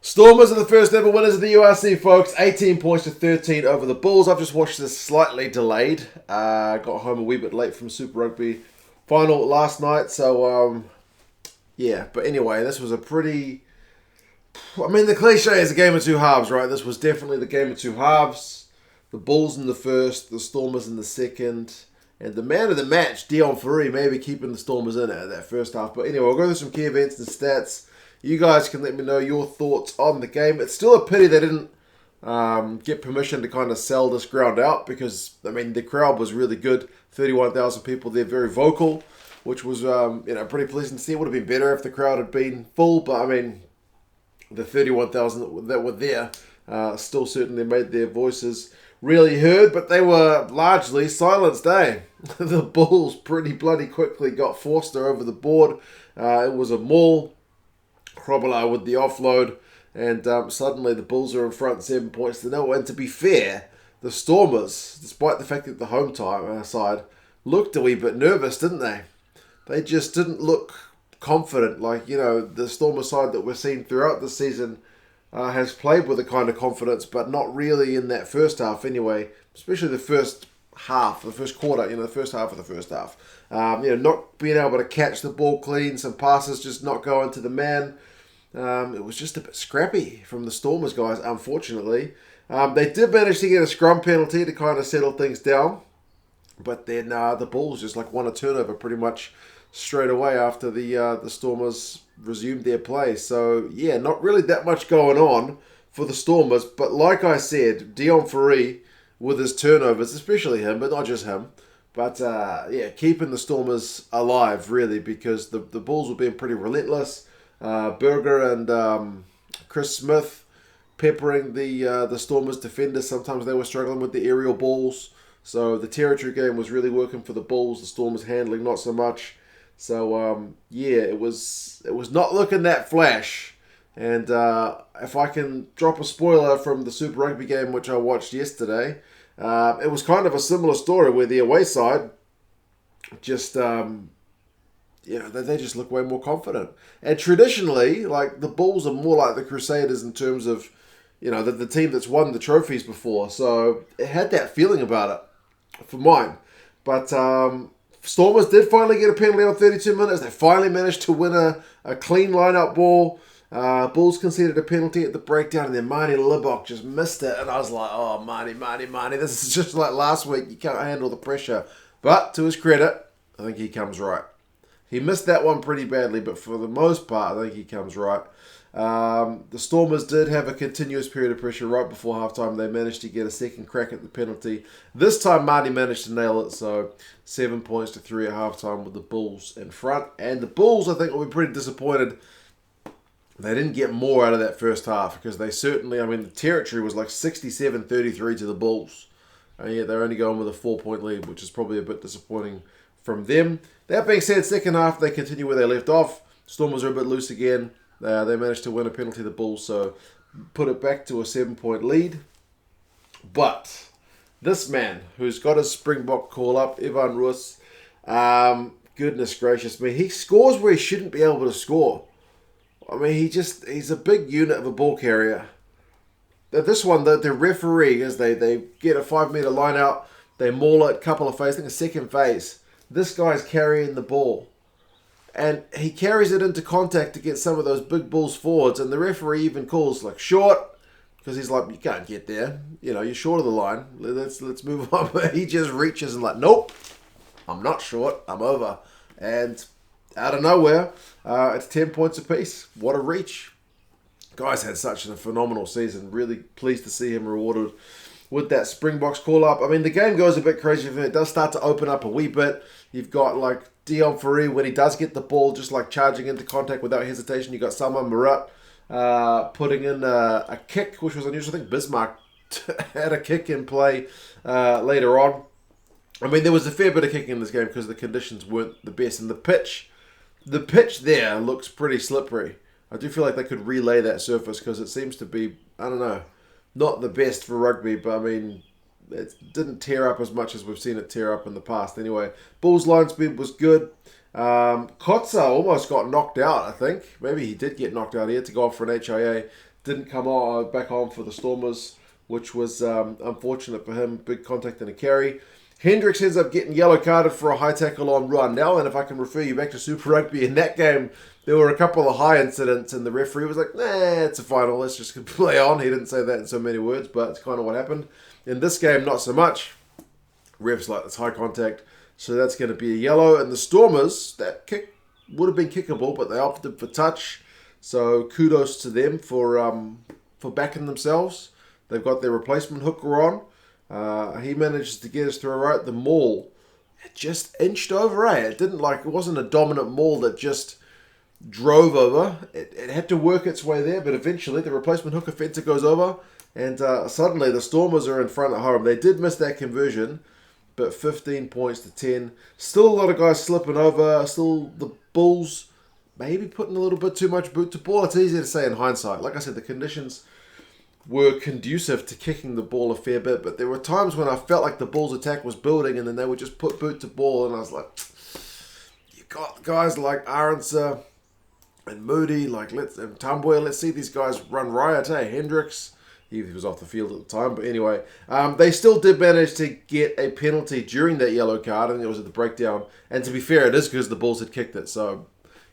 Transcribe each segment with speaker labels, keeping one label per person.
Speaker 1: Stormers are the first ever winners of the URC, folks. 18 points to 13 over the Bulls. I've just watched this slightly delayed. Got home a wee bit late from Super Rugby final last night. So, yeah. But anyway, this was a pretty... I mean, the cliche is a game of two halves, right? This was definitely the game of two halves. The Bulls in the first, the Stormers in the second. And the man of the match, Deon Fourie, maybe keeping the Stormers in at that first half. But anyway, we'll go through some key events and stats. You guys can let me know your thoughts on the game. It's still a pity they didn't get permission to kind of sell this ground out because, I mean, the crowd was really good. 31,000 people there, very vocal, which was, pretty pleasing to see. It would have been better if the crowd had been full, but, I mean, the 31,000 that were there still certainly made their voices really heard, but they were largely silenced, eh? The Bulls pretty bloody quickly got Forster over the board. It was a maul. Krobela with the offload, and suddenly the Bulls are in front 7 points to 0. And to be fair, the Stormers, despite the fact that the home side looked a wee bit nervous, didn't they? They just didn't look confident. Like, the Stormers side that we're seeing throughout the season has played with a kind of confidence, but not really in that first half anyway, especially the first half, the first quarter, the first half of the first half. Not being able to catch the ball clean, some passes just not going to the man. It was just a bit scrappy from the Stormers guys, unfortunately. They did manage to get a scrum penalty to kind of settle things down. But then the Bulls just won a turnover pretty much straight away after the Stormers resumed their play. So, yeah, not really that much going on for the Stormers. But like I said, Deon Fourie with his turnovers, especially him, but not just him. But, keeping the Stormers alive, really, because the Bulls were being pretty relentless. Berger and Chris Smith peppering the Stormers defenders. Sometimes they were struggling with the aerial balls. So the territory game was really working for the Bulls. The Stormers handling not so much. So, it was not looking that flash. And if I can drop a spoiler from the Super Rugby game, which I watched yesterday, it was kind of a similar story where the away side just... they just look way more confident. And traditionally, the Bulls are more like the Crusaders in terms of, the team that's won the trophies before. So it had that feeling about it for mine. But Stormers did finally get a penalty on 32 minutes. They finally managed to win a clean line-up ball. Bulls conceded a penalty at the breakdown, and then Manie Libbok just missed it. And I was like, oh, Manie, this is just like last week. You can't handle the pressure. But to his credit, I think he comes right. He missed that one pretty badly, but for the most part, I think he comes right. The Stormers did have a continuous period of pressure right before halftime. They managed to get a second crack at the penalty. This time, Manie managed to nail it, so 7 points to 3 at halftime with the Bulls in front. And the Bulls, I think, will be pretty disappointed. They didn't get more out of that first half because they certainly, the territory was 67-33 to the Bulls. And yet they're only going with a 4-point lead, which is probably a bit disappointing from them. That being said, second half, they continue where they left off. Stormers are a bit loose again. They managed to win a penalty to the Bulls, so put it back to a 7-point lead. But this man, who's got his Springbok call up, Evan Roos, goodness gracious me, he scores where he shouldn't be able to score. He's a big unit of a ball carrier. This one, the referee, as they get a 5-meter line out, they maul it, couple of phases, I think a second phase. This guy's carrying the ball. And he carries it into contact against some of those big Bulls forwards. And the referee even calls short. Because he's like, you can't get there. You're short of the line. Let's move on. But he just reaches and nope. I'm not short. I'm over. And out of nowhere, it's 10 points apiece. What a reach. Guy's had such a phenomenal season. Really pleased to see him rewarded with that Springboks call-up. The game goes a bit crazy for him. It does start to open up a wee bit. You've got, Deon Fourie, when he does get the ball, just, charging into contact without hesitation. You've got Salmaan Moerat putting in a kick, which was unusual. I think Bismarck had a kick in play later on. There was a fair bit of kicking in this game because the conditions weren't the best. And the pitch there looks pretty slippery. I do feel like they could relay that surface because it seems to be, not the best for rugby, but it didn't tear up as much as we've seen it tear up in the past. Anyway, Bulls line speed was good. Kotze almost got knocked out, I think. Maybe he did get knocked out. He had to go off for an HIA. Didn't come back on for the Stormers, which was unfortunate for him. Big contact and a carry. Hendricks ends up getting yellow carded for a high tackle on Ruhan. Now, and if I can refer you back to Super Rugby, in that game, there were a couple of high incidents, and the referee was like, nah, it's a final. Let's just play on. He didn't say that in so many words, but it's kind of what happened. In this game, not so much. Ref's like, it's high contact. So that's going to be a yellow. And the Stormers, that kick would have been kickable, but they opted for touch. So kudos to them for backing themselves. They've got their replacement hooker on. He manages to get us through right. The maul, it just inched over, It wasn't a dominant maul that just drove over. It had to work its way there, but eventually the replacement hooker fence goes over. And suddenly the Stormers are in front at home. They did miss that conversion, but 15 points to 10. Still a lot of guys slipping over. Still the Bulls maybe putting a little bit too much boot to ball. It's easy to say in hindsight. Like I said, the conditions were conducive to kicking the ball a fair bit, but there were times when I felt like the Bulls' attack was building and then they would just put boot to ball, and I was like, you got guys like Arendse and Moody, and Tamboy, let's see these guys run riot, Hendricks. He was off the field at the time, but anyway, they still did manage to get a penalty during that yellow card. I think it was at the breakdown. And to be fair, it is because the Bulls had kicked it, so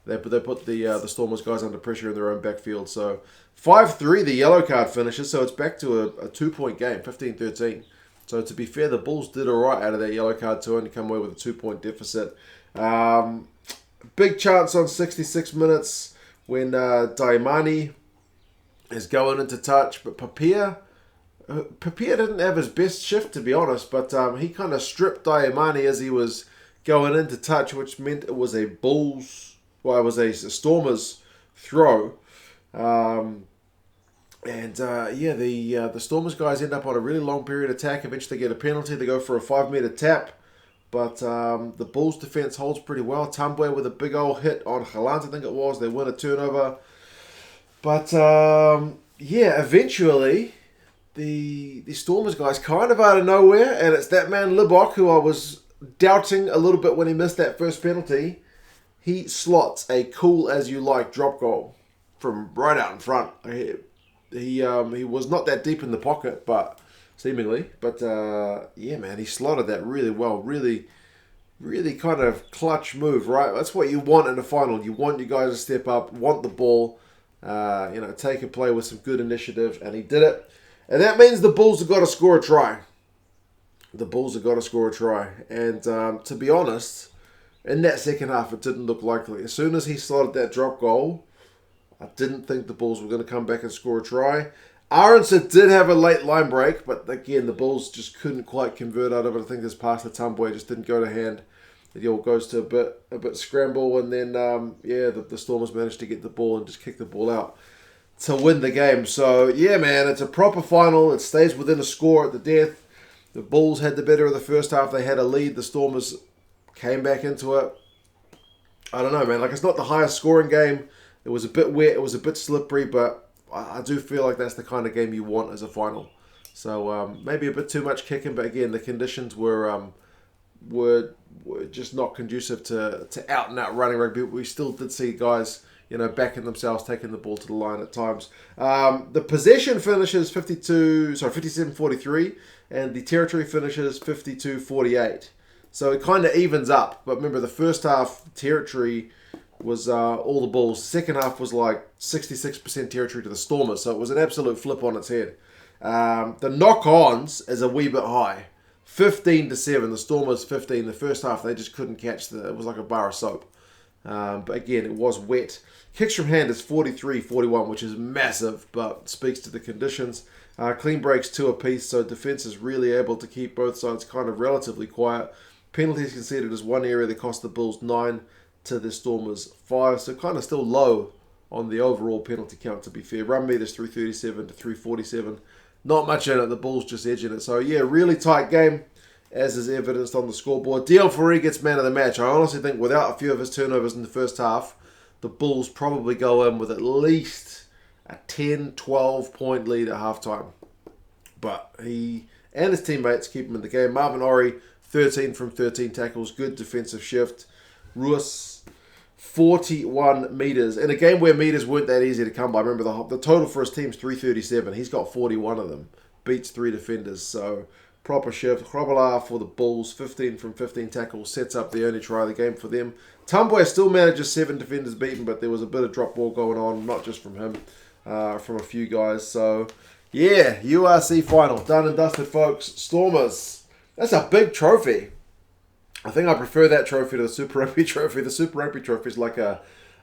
Speaker 1: they put the Stormers guys under pressure in their own backfield. So 5-3, the yellow card finishes, so it's back to a 2-point game, 15-13. So to be fair, the Bulls did all right out of that yellow card to only come away with a 2-point deficit. Big chance on 66 minutes when Dayimani is going into touch, but Papia didn't have his best shift, to be honest, but he kind of stripped Dayimani as he was going into touch, which meant it was a Stormers throw. The Stormers guys end up on a really long period attack. Eventually get a penalty. They go for a 5-meter tap, but the Bulls defense holds pretty well. Tamboy with a big old hit on Gelant, I think it was. They win a turnover. But, eventually, the Stormers guys kind of out of nowhere, and it's that man Libbok, who I was doubting a little bit when he missed that first penalty. He slots a cool-as-you-like drop goal from right out in front. He was not that deep in the pocket, seemingly. But, he slotted that really well. Really, really kind of clutch move, right? That's what you want in a final. You want your guys to step up, want the ball, take a play with some good initiative, and he did it. And that means the Bulls have got to score a try. And to be honest, in that second half, it didn't look likely. As soon as he slotted that drop goal, I didn't think the Bulls were going to come back and score a try. Arendse did have a late line break, but again, the Bulls just couldn't quite convert out of it. I think this pass to Tamboy just didn't go to hand. It all goes to a bit scramble, and then the Stormers managed to get the ball and just kick the ball out to win the game. So it's a proper final. It stays within a score at the death. The Bulls had the better of the first half. They had a lead. The Stormers came back into it. I don't know, man. It's not the highest scoring game. It was a bit wet. It was a bit slippery, but I do feel like that's the kind of game you want as a final. So maybe a bit too much kicking, but again, the conditions were just not conducive to out and out running rugby. We still did see guys, backing themselves, taking the ball to the line at times. The possession finishes 57-43, and the territory finishes 52-48. So it kind of evens up. But remember, the first half territory was all the Bulls. Second half was like 66% territory to the Stormers. So it was an absolute flip on its head. The knock-ons is a wee bit high. 15-7. The Stormers 15. The first half, they just couldn't catch it was like a bar of soap. But again, it was wet. Kicks from hand is 43-41, which is massive, but speaks to the conditions. Clean breaks 2 apiece, so defense is really able to keep both sides kind of relatively quiet. Penalties conceded is one area that cost the Bulls 9 to the Stormers 5, so kind of still low on the overall penalty count, to be fair. Run meters 337 to 347. Not much in it. The Bulls just edging it. So, really tight game, as is evidenced on the scoreboard. Deon Fourie gets man of the match. I honestly think without a few of his turnovers in the first half, the Bulls probably go in with at least a 10, 12-point lead at halftime. But he and his teammates keep him in the game. Marvin Orie, 13 from 13 tackles. Good defensive shift. Roos, 41 metres. In a game where metres weren't that easy to come by, remember the total for his team's 337. He's got 41 of them. Beats 3 defenders. So, proper shift. Krobala for the Bulls, 15 from 15 tackles. Sets up the only try of the game for them. Tumboy still manages 7 defenders beaten, but there was a bit of drop ball going on, not just from him, from a few guys. So, yeah, URC final. Done and dusted, folks. Stormers. That's a big trophy. I think I prefer that trophy to the Super Rugby trophy. The Super Rugby trophy is like a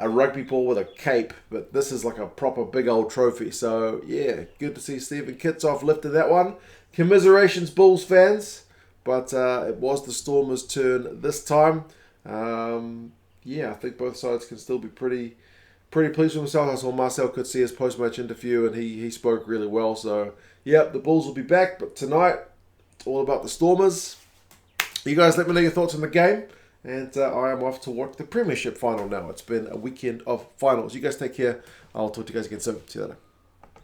Speaker 1: rugby ball with a cape, but this is like a proper big old trophy. So, yeah, good to see Stephen Kitshoff lifting that one. Commiserations, Bulls fans. But it was the Stormers' turn this time. Yeah, I think both sides can still be pretty pleased with themselves. I saw Marcel Kotze his post-match interview, and he spoke really well. So, yep, the Bulls will be back. But tonight, it's all about the Stormers. You guys let me know your thoughts on the game. And I am off to watch the Premiership final now. It's been a weekend of finals. You guys take care. I'll talk to you guys again soon. See you later.